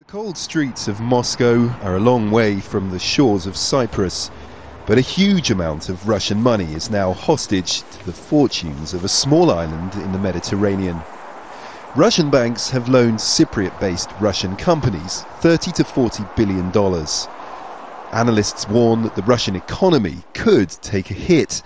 Cold streets of Moscow are a long way from the shores of Cyprus, but a huge amount of Russian money is now hostage to the fortunes of a small island in the Mediterranean. Russian banks have loaned Cypriot-based Russian companies $30 to $40 billion. Analysts warn that the Russian economy could take a hit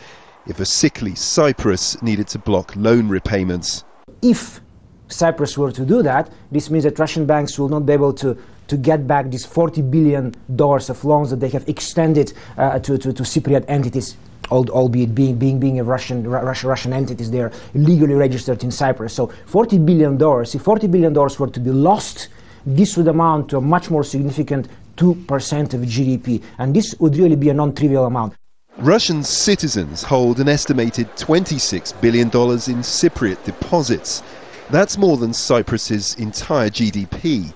if a sickly Cyprus needed to block loan repayments. If Cyprus were to do that, this means that Russian banks will not be able to get back these $40 billion of loans that they have extended to Cypriot entities, albeit being a Russian entities. They are legally registered in Cyprus. So $40 billion, if $40 billion were to be lost, this would amount to a much more significant 2% of GDP, and this would really be a non-trivial amount. Russian citizens hold an estimated $26 billion in Cypriot deposits. That's more than Cyprus's entire GDP.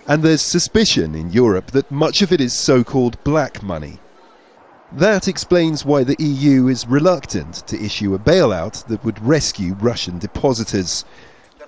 And there's suspicion in Europe that much of it is so-called black money. That explains why the EU is reluctant to issue a bailout that would rescue Russian depositors.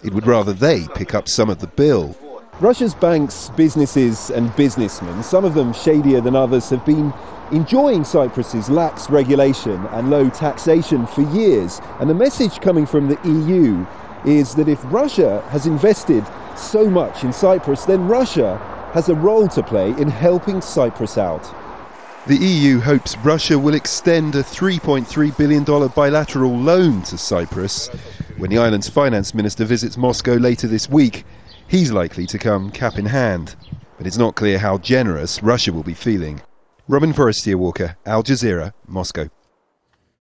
It would rather they pick up some of the bill. Russia's banks, businesses and businessmen, some of them shadier than others, have been enjoying Cyprus's lax regulation and low taxation for years. And the message coming from the EU is that if Russia has invested so much in Cyprus, then Russia has a role to play in helping Cyprus out. The EU hopes Russia will extend a $3.3 billion bilateral loan to Cyprus. When the island's finance minister visits Moscow later this week, he's likely to come cap in hand. But it's not clear how generous Russia will be feeling. Forestier-Walker, Al Jazeera, Moscow.